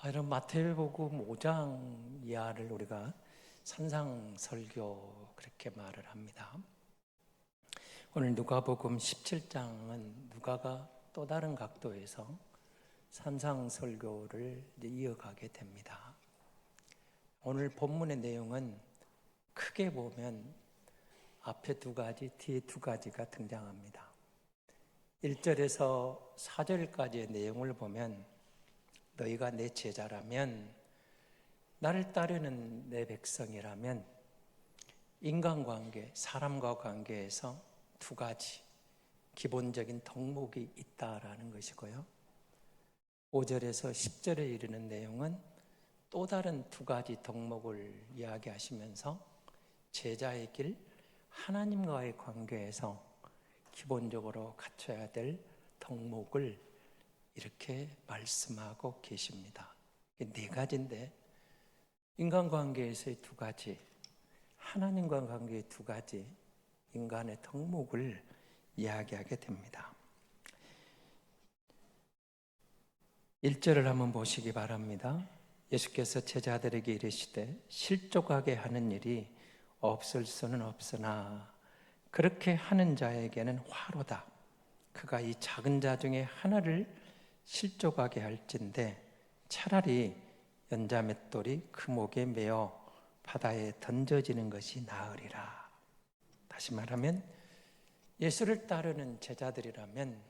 이런 마태복음 5장 이하를 우리가 산상설교 그렇게 말을 합니다. 오늘 누가복음 17장은 누가가 또 다른 각도에서 산상설교를 이어가게 됩니다. 오늘 본문의 내용은 크게 보면 앞에 두 가지, 뒤에 두 가지가 등장합니다. 1절에서 4절까지의 내용을 보면 너희가 내 제자라면, 나를 따르는 내 백성이라면 인간관계, 사람과 관계에서 두 가지 기본적인 덕목이 있다라는 것이고요. 5절에서 10절에 이르는 내용은 또 다른 두 가지 덕목을 이야기하시면서 제자의 길, 하나님과의 관계에서 기본적으로 갖춰야 될 덕목을 이렇게 말씀하고 계십니다. 네 가지인데 인간관계에서의 두 가지, 하나님과 관계의 두 가지 인간의 덕목을 이야기하게 됩니다. 1절을 한번 보시기 바랍니다. 예수께서 제자들에게 이르시되 실족하게 하는 일이 없을 수는 없으나 그렇게 하는 자에게는 화로다. 그가 이 작은 자 중에 하나를 실족하게 할진대 차라리 연자맷돌이 그 목에 매어 바다에 던져지는 것이 나으리라. 다시 말하면 예수를 따르는 제자들이라면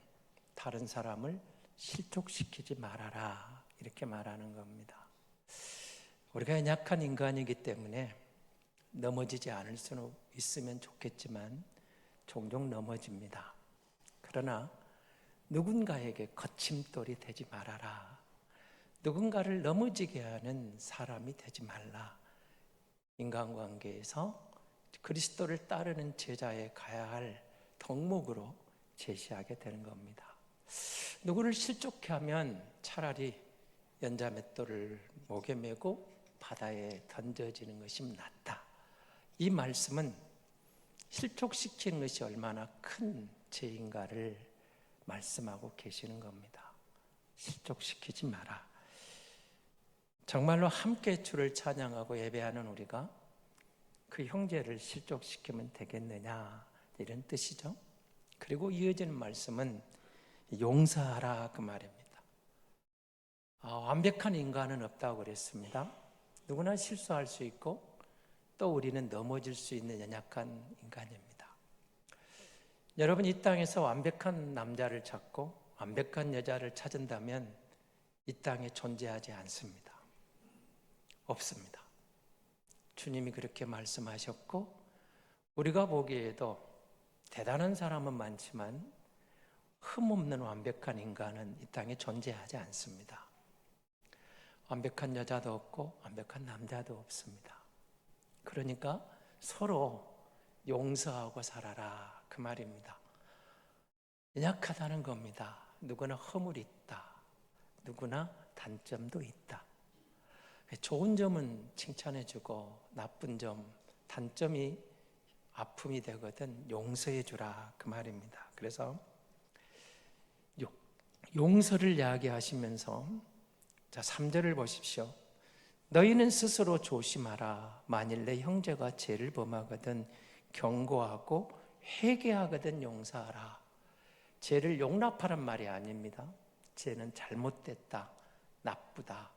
다른 사람을 실족시키지 말아라, 이렇게 말하는 겁니다. 우리가 연약한 인간이기 때문에 넘어지지 않을 수는 있으면 좋겠지만 종종 넘어집니다. 그러나 누군가에게 거침돌이 되지 말아라. 누군가를 넘어지게 하는 사람이 되지 말라. 인간관계에서 그리스도를 따르는 제자에 가야 할 덕목으로 제시하게 되는 겁니다. 누구를 실족해 하면 차라리 연자맷돌을 목에 메고 바다에 던져지는 것이 낫다. 이 말씀은 실족시키는 것이 얼마나 큰 죄인가를 말씀하고 계시는 겁니다. 실족시키지 마라. 정말로 함께 주를 찬양하고 예배하는 우리가 그 형제를 실족시키면 되겠느냐, 이런 뜻이죠. 그리고 이어지는 말씀은 용서하라, 그 말입니다. 완벽한 인간은 없다고 그랬습니다. 누구나 실수할 수 있고 또 우리는 넘어질 수 있는 연약한 인간입니다. 여러분, 이 땅에서 완벽한 남자를 찾고 완벽한 여자를 찾은다면 이 땅에 존재하지 않습니다. 없습니다. 주님이 그렇게 말씀하셨고 우리가 보기에도 대단한 사람은 많지만 흠없는 완벽한 인간은 이 땅에 존재하지 않습니다. 완벽한 여자도 없고 완벽한 남자도 없습니다. 그러니까 서로 용서하고 살아라, 그 말입니다. 연약하다는 겁니다. 누구나 허물이 있다. 누구나 단점도 있다. 좋은 점은 칭찬해주고 나쁜 점, 단점이 아픔이 되거든 용서해 주라, 그 말입니다. 그래서 용서를 이야기하시면서 3절을 보십시오. 너희는 스스로 조심하라. 만일 내 형제가 죄를 범하거든 경고하고 회개하거든 용서하라. 죄를 용납하란 말이 아닙니다. 죄는 잘못됐다, 나쁘다,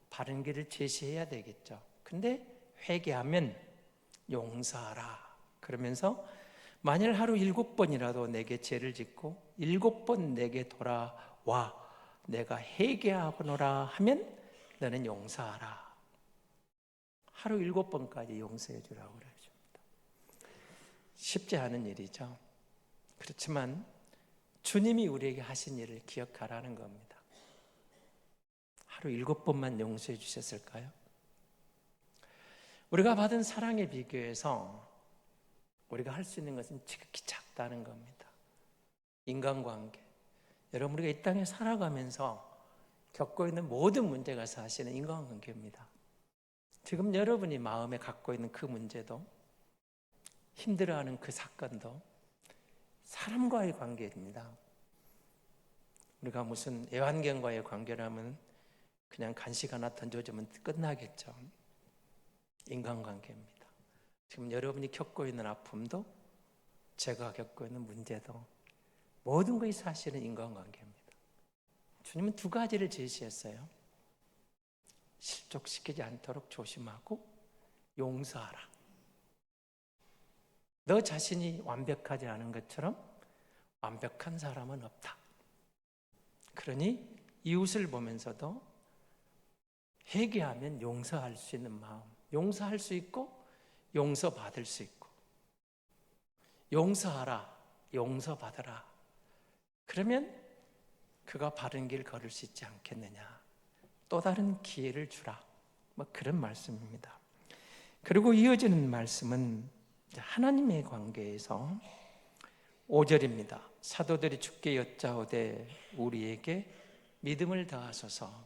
바른 길을 제시해야 되겠죠. 근데 회개하면 용서하라. 그러면서 만일 하루 7번이라도 내게 죄를 짓고 7번 내게 돌아와 내가 회개하거노라 하면 너는 용서하라. 하루 7번까지 용서해 주라고 그러십니다. 쉽지 않은 일이죠. 그렇지만 주님이 우리에게 하신 일을 기억하라는 겁니다. 하루 7번만 용서해 주셨을까요? 우리가 받은 사랑에 비교해서 우리가 할 수 있는 것은 지극히 작다는 겁니다. 인간관계, 여러분, 우리가 이 땅에 살아가면서 겪고 있는 모든 문제가 사실은 인간관계입니다. 지금 여러분이 마음에 갖고 있는 그 문제도, 힘들어하는 그 사건도 사람과의 관계입니다. 우리가 무슨 애완견과의 관계라면 그냥 간식 하나 던져주면 끝나겠죠. 인간관계입니다. 지금 여러분이 겪고 있는 아픔도 제가 겪고 있는 문제도 모든 것이 사실은 인간관계입니다. 주님은 두 가지를 제시했어요. 실족시키지 않도록 조심하고 용서하라. 너 자신이 완벽하지 않은 것처럼 완벽한 사람은 없다. 그러니 이웃을 보면서도 회개하면 용서할 수 있는 마음, 용서할 수 있고 용서받을 수 있고, 용서하라, 용서받으라. 그러면 그가 바른 길 걸을 수 있지 않겠느냐. 또 다른 기회를 주라. 뭐 그런 말씀입니다. 그리고 이어지는 말씀은 하나님의 관계에서 5절입니다. 사도들이 주께 여짜오되 우리에게 믿음을 더하소서.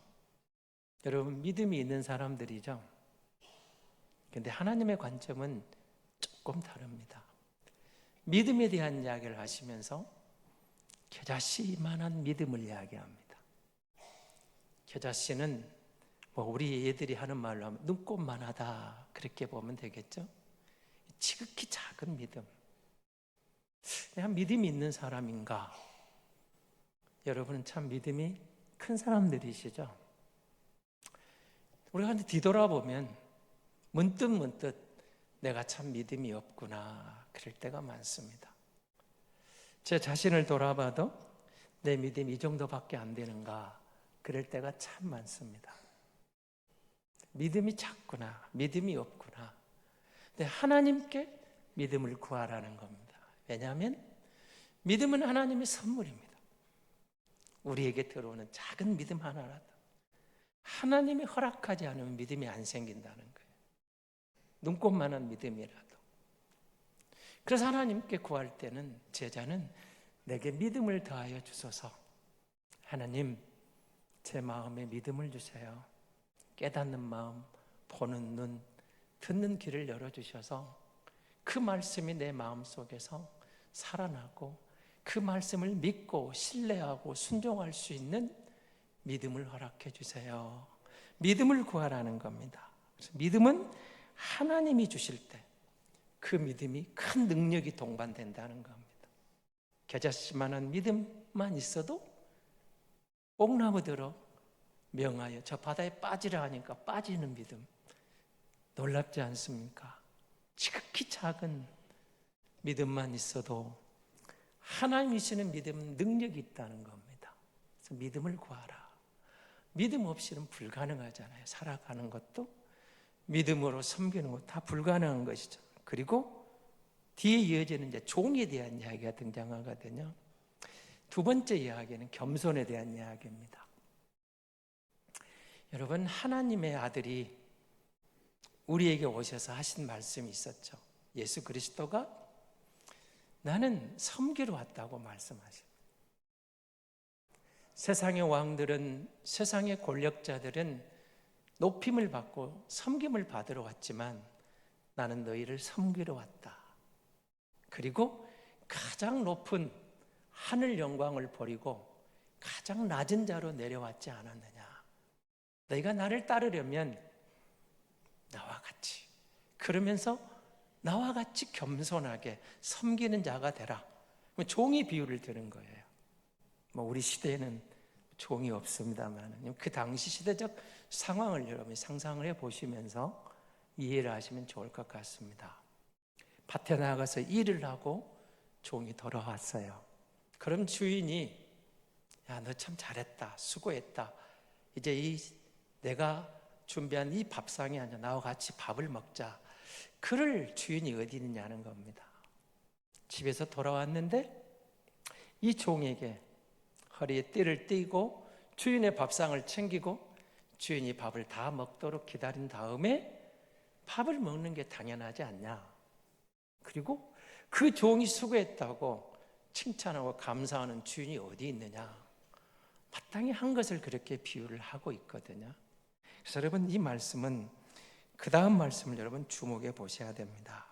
여러분, 믿음이 있는 사람들이죠. 그런데 하나님의 관점은 조금 다릅니다. 믿음에 대한 이야기를 하시면서 겨자씨만한 믿음을 이야기합니다. 겨자씨는 뭐 우리 애들이 하는 말로 하면 눈꽃만하다, 그렇게 보면 되겠죠. 지극히 작은 믿음. 내가 믿음이 있는 사람인가? 여러분은 참 믿음이 큰 사람들이시죠. 우리가 뒤돌아보면 문득 내가 참 믿음이 없구나, 그럴 때가 많습니다. 제 자신을 돌아봐도 내 믿음이 이 정도밖에 안 되는가, 그럴 때가 참 많습니다. 믿음이 작구나, 믿음이 없구나. 근데 하나님께 믿음을 구하라는 겁니다. 왜냐하면 믿음은 하나님의 선물입니다. 우리에게 들어오는 작은 믿음 하나라도 하나님이 허락하지 않으면 믿음이 안 생긴다는 거예요. 눈꽃만한 믿음이라도. 그래서 하나님께 구할 때는 제자는 내게 믿음을 더하여 주소서. 하나님, 제 마음에 믿음을 주세요. 깨닫는 마음, 보는 눈, 듣는 귀를 열어주셔서 그 말씀이 내 마음속에서 살아나고 그 말씀을 믿고 신뢰하고 순종할 수 있는 믿음을 허락해 주세요. 믿음을 구하라는 겁니다. 그래서 믿음은 하나님이 주실 때 그 믿음이 큰 능력이 동반된다는 겁니다. 겨자씨만한 믿음만 있어도 뽕나무들어 명하여 저 바다에 빠지라 하니까 빠지는 믿음, 놀랍지 않습니까? 지극히 작은 믿음만 있어도 하나님이 주시는 믿음은 능력이 있다는 겁니다. 그래서 믿음을 구하라. 믿음 없이는 불가능하잖아요. 살아가는 것도 믿음으로 섬기는 것 다 불가능한 것이죠. 그리고 뒤에 이어지는 이제 종에 대한 이야기가 등장하거든요. 두 번째 이야기는 겸손에 대한 이야기입니다. 여러분, 하나님의 아들이 우리에게 오셔서 하신 말씀이 있었죠. 예수 그리스도가 나는 섬기러 왔다고 말씀하십니다. 세상의 왕들은, 세상의 권력자들은 높임을 받고 섬김을 받으러 왔지만 나는 너희를 섬기러 왔다. 그리고 가장 높은 하늘 영광을 버리고 가장 낮은 자로 내려왔지 않았느냐. 너희가 나를 따르려면 나와 같이, 그러면서 나와 같이 겸손하게 섬기는 자가 되라. 종이 비유를 드는 거예요. 뭐 우리 시대에는 종이 없습니다만 그 당시 시대적 상황을 여러분이 상상을 해보시면서 이해를 하시면 좋을 것 같습니다. 밭에 나가서 일을 하고 종이 돌아왔어요. 그럼 주인이 야, 너 참 잘했다, 수고했다. 이제 내가 준비한 이 밥상에 앉아 나와 같이 밥을 먹자. 그럴 주인이 어디 있느냐는 겁니다. 집에서 돌아왔는데 이 종에게 허리에 띠를 띠고 주인의 밥상을 챙기고 주인이 밥을 다 먹도록 기다린 다음에 밥을 먹는 게 당연하지 않냐. 그리고 그 종이 수고했다고 칭찬하고 감사하는 주인이 어디 있느냐. 마땅히 한 것을 그렇게 비유를 하고 있거든요. 그래서 여러분, 이 말씀은 그 다음 말씀을 여러분 주목해 보셔야 됩니다.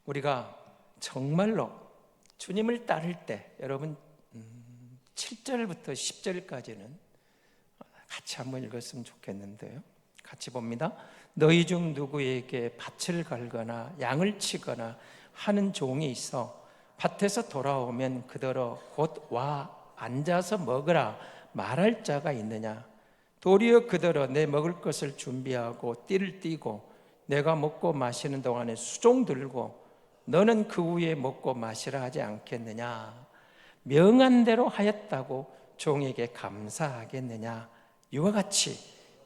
우리가 정말로 주님을 따를 때 여러분 7절부터 10절까지는 같이 한번 읽었으면 좋겠는데요. 같이 봅니다. 너희 중 누구에게 밭을 갈거나 양을 치거나 하는 종이 있어 밭에서 돌아오면 그더러 곧 와 앉아서 먹으라 말할 자가 있느냐? 도리어 그더러 내 먹을 것을 준비하고 띠를 띠고 내가 먹고 마시는 동안에 수종 들고 너는 그 후에 먹고 마시라 하지 않겠느냐? 명한 대로 하였다고 종에게 감사하겠느냐? 이와 같이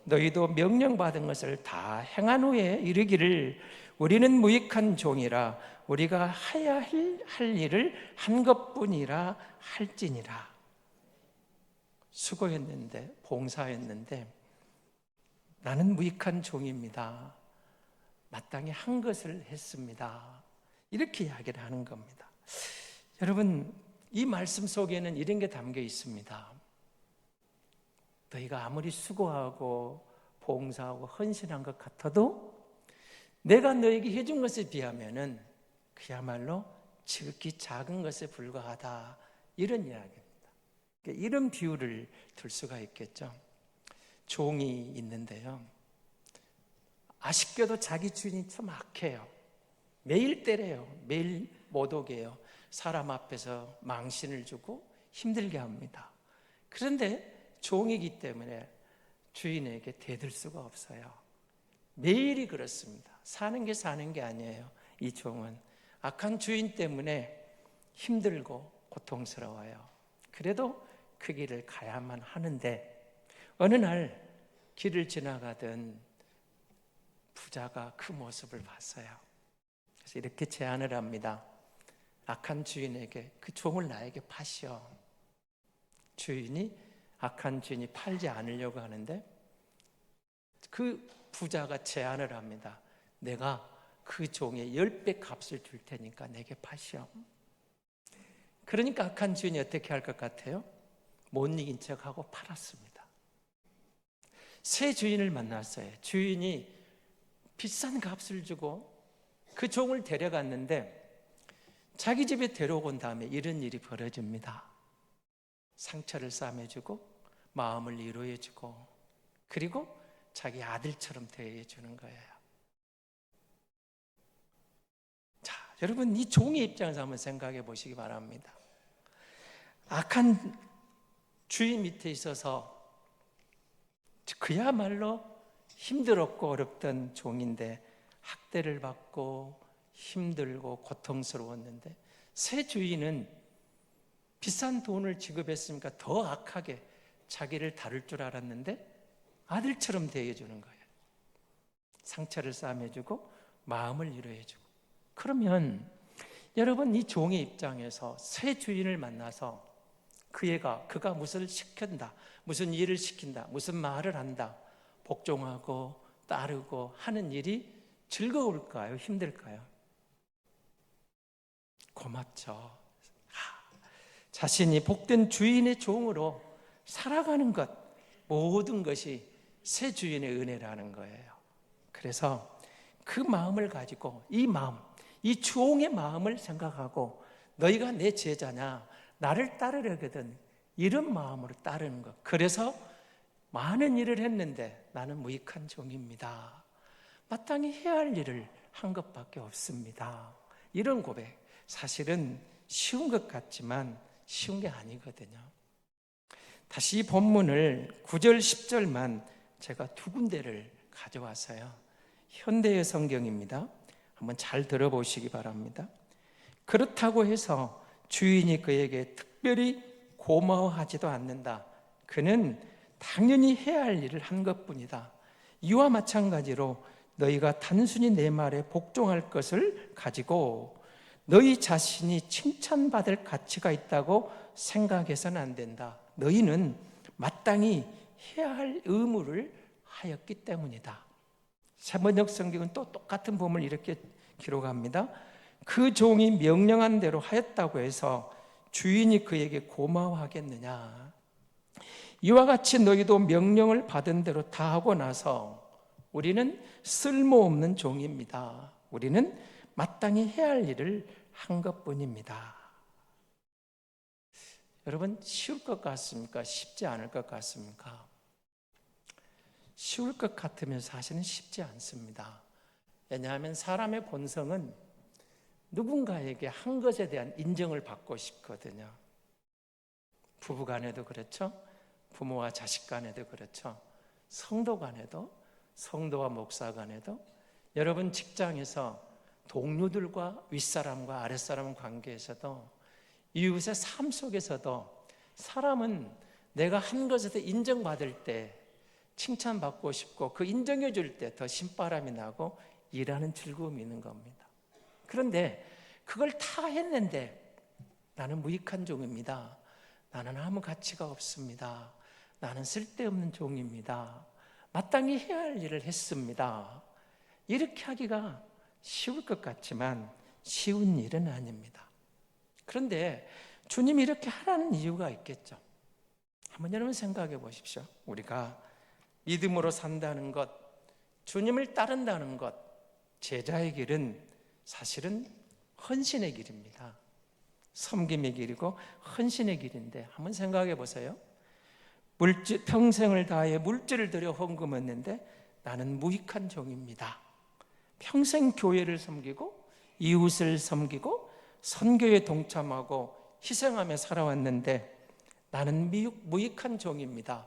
너희도 명령받은 것을 다 행한 후에 이르기를 우리는 무익한 종이라 우리가 해야 할 일을 한 것뿐이라 할지니라. 수고했는데, 봉사했는데 나는 무익한 종입니다. 마땅히 한 것을 했습니다. 이렇게 이야기를 하는 겁니다. 여러분, 이 말씀 속에는 이런 게 담겨 있습니다. 너희가 아무리 수고하고 봉사하고 헌신한 것 같아도 내가 너에게 해준 것에 비하면은 그야말로 지극히 작은 것에 불과하다. 이런 이야기입니다. 이런 비유를 들 수가 있겠죠. 종이 있는데요. 아쉽게도 자기 주인이 참 악해요. 매일 때려요. 매일 못 오게 해요. 사람 앞에서 망신을 주고 힘들게 합니다. 그런데 종이기 때문에 주인에게 대들 수가 없어요. 매일이 그렇습니다. 사는 게 아니에요. 이 종은 악한 주인 때문에 힘들고 고통스러워요. 그래도 그 길을 가야만 하는데 어느 날 길을 지나가던 부자가 그 모습을 봤어요. 그래서 이렇게 제안을 합니다. 악한 주인에게 그 종을 나에게 파시오. 악한 주인이 팔지 않으려고 하는데 그 부자가 제안을 합니다. 내가 그 종의 10배 값을 줄 테니까 내게 파시오. 그러니까 악한 주인이 어떻게 할 것 같아요? 못 이긴 척하고 팔았습니다. 새 주인을 만났어요. 주인이 비싼 값을 주고 그 종을 데려갔는데 자기 집에 데려온 다음에 이런 일이 벌어집니다. 상처를 싸매주고 마음을 위로해주고 그리고 자기 아들처럼 대해주는 거예요. 자, 여러분 이 종의 입장에서 한번 생각해 보시기 바랍니다. 악한 주인 밑에 있어서 그야말로 힘들었고 어렵던 종인데 학대를 받고 힘들고 고통스러웠는데 새 주인은 비싼 돈을 지급했으니까 더 악하게 자기를 다룰 줄 알았는데 아들처럼 대해주는 거예요. 상처를 싸매주고 마음을 위로해주고. 그러면 여러분 이 종의 입장에서 새 주인을 만나서 그가 무엇을 시킨다, 무슨 일을 시킨다, 무슨 말을 한다, 복종하고 따르고 하는 일이 즐거울까요? 힘들까요? 고맙죠. 자신이 복된 주인의 종으로 살아가는 것, 모든 것이 새 주인의 은혜라는 거예요. 그래서 그 마음을 가지고 이 종의 마음을 생각하고 너희가 내 제자냐, 나를 따르려거든 이런 마음으로 따르는 것. 그래서 많은 일을 했는데 나는 무익한 종입니다. 마땅히 해야 할 일을 한 것밖에 없습니다. 이런 고백, 사실은 쉬운 것 같지만 쉬운 게 아니거든요. 다시 이 본문을 9절, 10절만 제가 두 군데를 가져왔어요. 현대의 성경입니다. 한번 잘 들어보시기 바랍니다. 그렇다고 해서 주인이 그에게 특별히 고마워하지도 않는다. 그는 당연히 해야 할 일을 한 것뿐이다. 이와 마찬가지로 너희가 단순히 내 말에 복종할 것을 가지고 너희 자신이 칭찬받을 가치가 있다고 생각해서는 안 된다. 너희는 마땅히 해야 할 의무를 하였기 때문이다. 세번역 성경은 또 똑같은 부분을 이렇게 기록합니다. 그 종이 명령한 대로 하였다고 해서 주인이 그에게 고마워하겠느냐? 이와 같이 너희도 명령을 받은 대로 다 하고 나서 우리는 쓸모없는 종입니다. 우리는 마땅히 해야 할 일을 한 것뿐입니다. 여러분 쉬울 것 같습니까? 쉽지 않을 것 같습니까? 쉬울 것 같으면 사실은 쉽지 않습니다. 왜냐하면 사람의 본성은 누군가에게 한 것에 대한 인정을 받고 싶거든요. 부부 간에도 그렇죠. 부모와 자식 간에도 그렇죠. 성도 간에도, 성도와 목사 간에도, 여러분 직장에서 동료들과 윗사람과 아랫사람 관계에서도, 이웃의 삶 속에서도 사람은 내가 한 것에 대해 인정받을 때 칭찬받고 싶고, 그 인정해 줄 때 더 신바람이 나고 일하는 즐거움이 있는 겁니다. 그런데 그걸 다 했는데 나는 무익한 종입니다. 나는 아무 가치가 없습니다. 나는 쓸데없는 종입니다. 마땅히 해야 할 일을 했습니다. 이렇게 하기가 쉬울 것 같지만 쉬운 일은 아닙니다. 그런데 주님이 이렇게 하라는 이유가 있겠죠. 한번 여러분 생각해 보십시오. 우리가 믿음으로 산다는 것, 주님을 따른다는 것, 제자의 길은 사실은 헌신의 길입니다. 섬김의 길이고 헌신의 길인데 한번 생각해 보세요. 평생을 다해 물질을 들여 헌금했는데 나는 무익한 종입니다. 평생 교회를 섬기고 이웃을 섬기고 선교에 동참하고 희생하며 살아왔는데 나는 무익한 종입니다.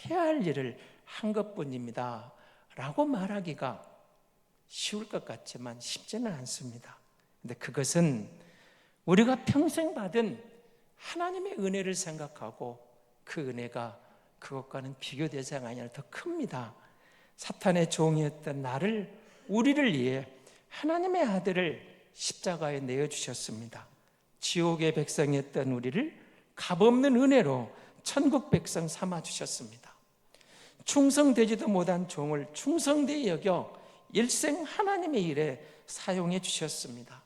해야 할 일을 한 것뿐입니다. 라고 말하기가 쉬울 것 같지만 쉽지는 않습니다. 근데 그것은 우리가 평생 받은 하나님의 은혜를 생각하고 그 은혜가 그것과는 비교 대상이 아니라 더 큽니다. 사탄의 종이었던 나를, 우리를 위해 하나님의 아들을 십자가에 내어주셨습니다. 지옥의 백성이었던 우리를 값없는 은혜로 천국 백성 삼아주셨습니다. 충성되지도 못한 종을 충성되이 여겨 일생 하나님의 일에 사용해 주셨습니다.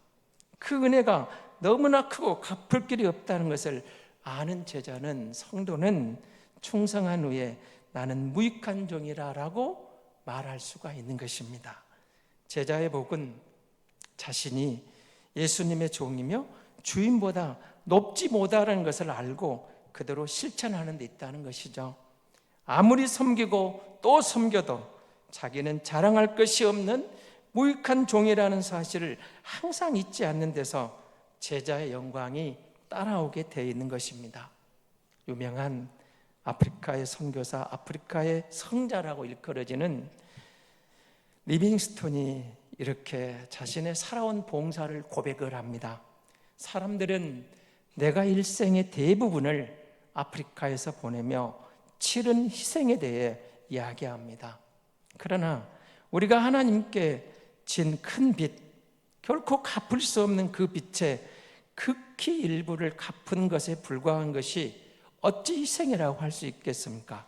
그 은혜가 너무나 크고 갚을 길이 없다는 것을 아는 제자는, 성도는 충성한 후에 나는 무익한 종이라 라고 말할 수가 있는 것입니다. 제자의 복은 자신이 예수님의 종이며 주인보다 높지 못하다는 것을 알고 그대로 실천하는 데 있다는 것이죠. 아무리 섬기고 또 섬겨도 자기는 자랑할 것이 없는 무익한 종이라는 사실을 항상 잊지 않는 데서 제자의 영광이 따라오게 되어 있는 것입니다. 유명한 아프리카의 선교사, 아프리카의 성자라고 일컬어지는 리빙스톤이 이렇게 자신의 살아온 봉사를 고백을 합니다. 사람들은 내가 일생의 대부분을 아프리카에서 보내며 치른 희생에 대해 이야기합니다. 그러나 우리가 하나님께 진 큰 빚, 결코 갚을 수 없는 그 빚의 극히 일부를 갚은 것에 불과한 것이 어찌 희생이라고 할 수 있겠습니까?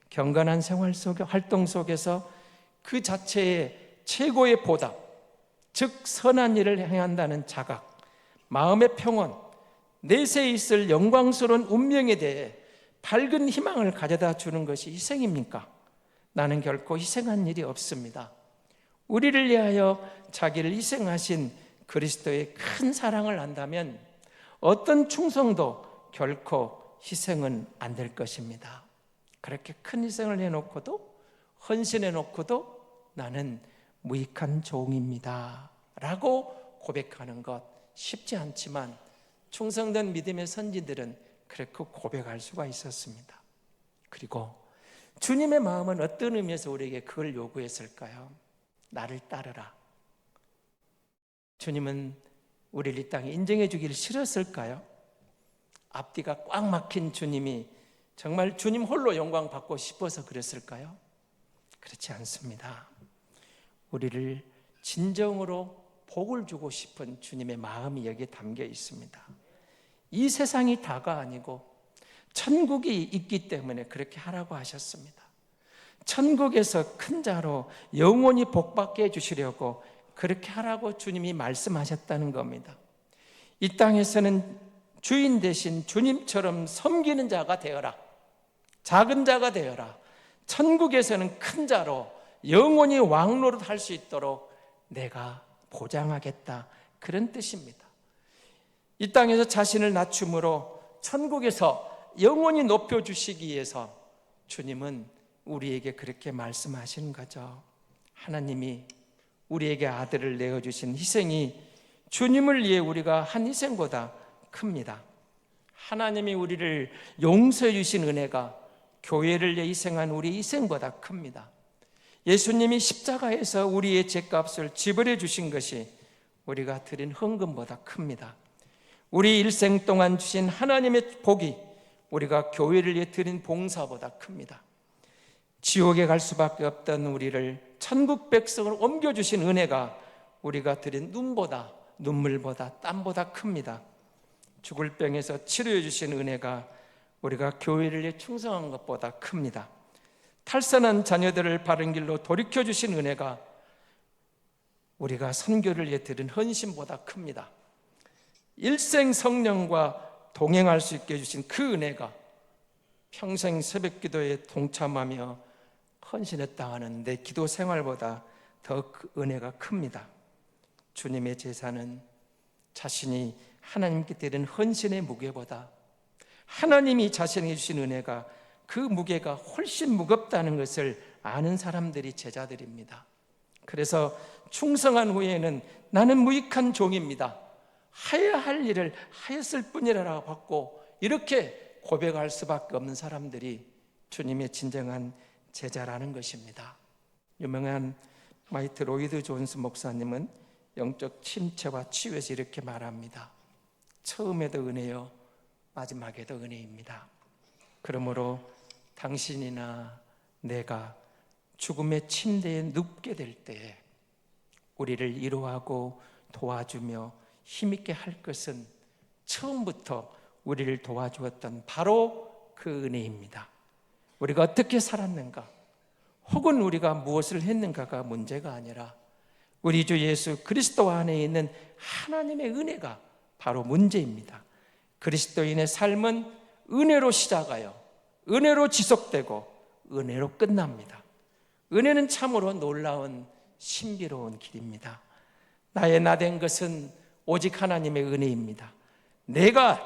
경건한 생활 속에, 활동 속에서 그 자체의 최고의 보답, 즉 선한 일을 행한다는 자각, 마음의 평온, 내세에 있을 영광스러운 운명에 대해 밝은 희망을 가져다 주는 것이 희생입니까? 나는 결코 희생한 일이 없습니다. 우리를 위하여 자기를 희생하신 그리스도의 큰 사랑을 안다면 어떤 충성도 결코 희생은 안 될 것입니다. 그렇게 큰 희생을 해놓고도, 헌신해놓고도 나는 무익한 종입니다 라고 고백하는 것 쉽지 않지만 충성된 믿음의 선지들은 그렇게 고백할 수가 있었습니다. 그리고 주님의 마음은 어떤 의미에서 우리에게 그걸 요구했을까요? 나를 따르라. 주님은 우리를 이 땅에 인정해 주기를 싫었을까요? 앞뒤가 꽉 막힌 주님이 정말 주님 홀로 영광 받고 싶어서 그랬을까요? 그렇지 않습니다. 우리를 진정으로 복을 주고 싶은 주님의 마음이 여기에 담겨 있습니다. 이 세상이 다가 아니고 천국이 있기 때문에 그렇게 하라고 하셨습니다. 천국에서 큰 자로 영원히 복받게 해주시려고 그렇게 하라고 주님이 말씀하셨다는 겁니다. 이 땅에서는 주인 대신 주님처럼 섬기는 자가 되어라. 작은 자가 되어라. 천국에서는 큰 자로 영원히 왕노릇 할 수 있도록 내가 보장하겠다. 그런 뜻입니다. 이 땅에서 자신을 낮춤으로 천국에서 영원히 높여주시기 위해서 주님은 우리에게 그렇게 말씀하시는 거죠. 하나님이 우리에게 아들을 내어주신 희생이 주님을 위해 우리가 한 희생보다 큽니다. 하나님이 우리를 용서해 주신 은혜가 교회를 위해 희생한 우리 희생보다 큽니다. 예수님이 십자가에서 우리의 죄값을 지불해 주신 것이 우리가 드린 헌금보다 큽니다. 우리 일생 동안 주신 하나님의 복이 우리가 교회를 위해 드린 봉사보다 큽니다. 지옥에 갈 수밖에 없던 우리를 천국 백성을 옮겨주신 은혜가 우리가 드린 눈물보다 땀보다 큽니다. 죽을 병에서 치료해 주신 은혜가 우리가 교회를 위해 충성한 것보다 큽니다. 탈선한 자녀들을 바른 길로 돌이켜 주신 은혜가 우리가 선교를 위해 드린 헌신보다 큽니다. 일생 성령과 동행할 수 있게 해주신 그 은혜가 평생 새벽기도에 동참하며 헌신했다 하는 내 기도 생활보다 더 은혜가 큽니다. 주님의 제사는 자신이 하나님께 드린 헌신의 무게보다 하나님이 자신에게 주신 은혜가 그 무게가 훨씬 무겁다는 것을 아는 사람들이 제자들입니다. 그래서 충성한 후에는 나는 무익한 종입니다, 하여야 할 일을 하였을 뿐이라고 받고 이렇게 고백할 수밖에 없는 사람들이 주님의 진정한 제자라는 것입니다. 유명한 마이트 로이드 존스 목사님은 영적 침체와 치유에서 이렇게 말합니다. 처음에도 은혜요, 마지막에도 은혜입니다. 그러므로 당신이나 내가 죽음의 침대에 눕게 될 때에 우리를 위로하고 도와주며 힘있게 할 것은 처음부터 우리를 도와주었던 바로 그 은혜입니다. 우리가 어떻게 살았는가, 혹은 우리가 무엇을 했는가가 문제가 아니라 우리 주 예수 그리스도 안에 있는 하나님의 은혜가 바로 문제입니다. 그리스도인의 삶은 은혜로 시작하여 은혜로 지속되고 은혜로 끝납니다. 은혜는 참으로 놀라운 신비로운 길입니다. 나의 나된 것은 오직 하나님의 은혜입니다. 내가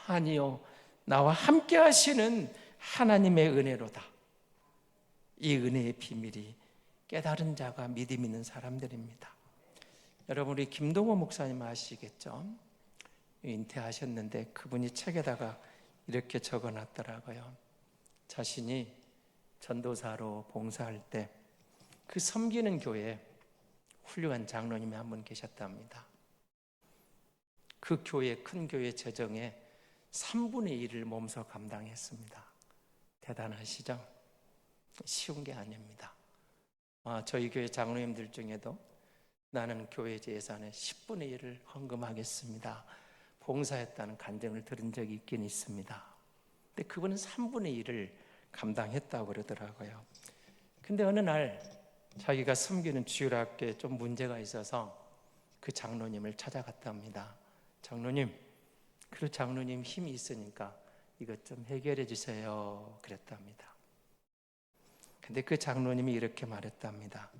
아니요 나와 함께 하시는 하나님의 은혜로다. 이 은혜의 비밀이 깨달은 자가 믿음 있는 사람들입니다. 여러분, 우리 김동호 목사님 아시겠죠? 인퇴하셨는데 그분이 책에다가 이렇게 적어놨더라고요. 자신이 전도사로 봉사할 때 그 섬기는 교회에 훌륭한 장로님이 한 분 계셨답니다. 그 교회, 큰 교회 재정에 3분의 1을 몸소 감당했습니다. 대단하시죠? 쉬운 게 아닙니다. 저희 교회 장로님들 중에도 나는 교회 예산의 10분의 1을 헌금하겠습니다, 봉사했다는 간증을 들은 적이 있긴 있습니다. 근데 그분은 3분의 1을 감당했다고 그러더라고요. 근데 어느 날 자기가 섬기는 주일학교에 좀 문제가 있어서 그 장로님을 찾아갔답니다. 장로님, 그 장로님 힘이 있으니까 이것 좀 해결해 주세요 그랬답니다. 근데 그 장로님이 이렇게 말했답니다.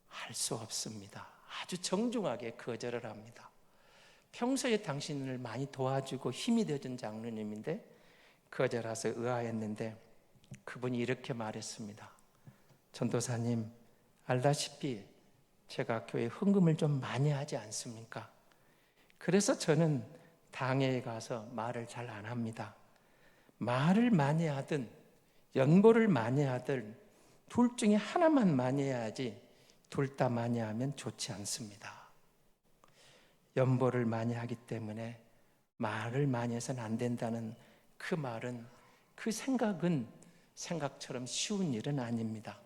할 수 없습니다. 아주 정중하게 거절을 합니다. 평소에 당신을 많이 도와주고 힘이 되어준 장로님인데 거절해서 의아했는데 그분이 이렇게 말했습니다. 전도사님, 알다시피 제가 교회 헌금을 좀 많이 하지 않습니까? 그래서 저는 당회에 가서 말을 잘 안 합니다. 말을 많이 하든 연보를 많이 하든 둘 중에 하나만 많이 해야지 둘 다 많이 하면 좋지 않습니다. 연보를 많이 하기 때문에 말을 많이 해서는 안 된다는 그 말은, 그 생각은 생각처럼 쉬운 일은 아닙니다.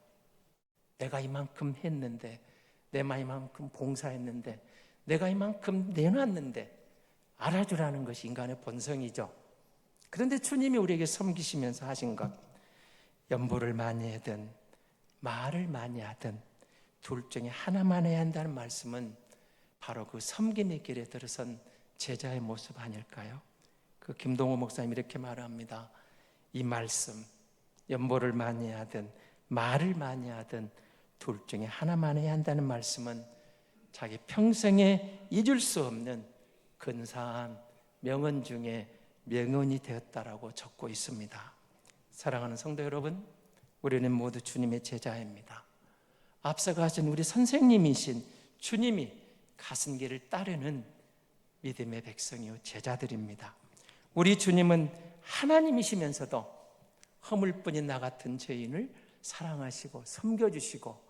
내가 이만큼 했는데, 내가 이만큼 봉사했는데, 내가 이만큼 내놨는데 알아주라는 것이 인간의 본성이죠. 그런데 주님이 우리에게 섬기시면서 하신 것, 연보를 많이 하든 말을 많이 하든 둘 중에 하나만 해야 한다는 말씀은 바로 그 섬김의 길에 들어선 제자의 모습 아닐까요? 그 김동호 목사님이 이렇게 말합니다. 이 말씀, 연보를 많이 하든 말을 많이 하든 둘 중에 하나만 해야 한다는 말씀은 자기 평생에 잊을 수 없는 근사한 명언 중에 명언이 되었다라고 적고 있습니다. 사랑하는 성도 여러분, 우리는 모두 주님의 제자입니다. 앞서 가신 우리 선생님이신 주님이 가신 길을 따르는 믿음의 백성이요 제자들입니다. 우리 주님은 하나님이시면서도 허물뿐인 나 같은 죄인을 사랑하시고 섬겨주시고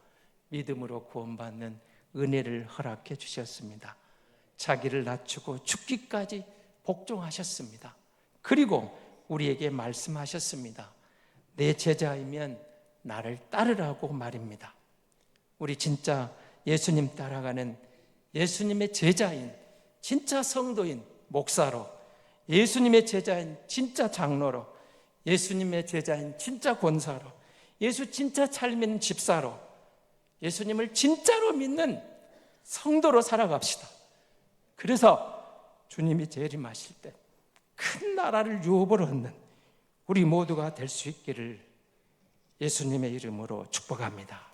믿음으로 구원받는 은혜를 허락해 주셨습니다. 자기를 낮추고 죽기까지 복종하셨습니다. 그리고 우리에게 말씀하셨습니다. 내 제자이면 나를 따르라고 말입니다. 우리 진짜 예수님 따라가는 예수님의 제자인 진짜 성도인 목사로, 예수님의 제자인 진짜 장로로, 예수님의 제자인 진짜 권사로, 예수 진짜 잘 믿는 집사로, 예수님을 진짜로 믿는 성도로 살아갑시다. 그래서 주님이 재림하실 때 큰 나라를 유업으로 얻는 우리 모두가 될 수 있기를 예수님의 이름으로 축복합니다.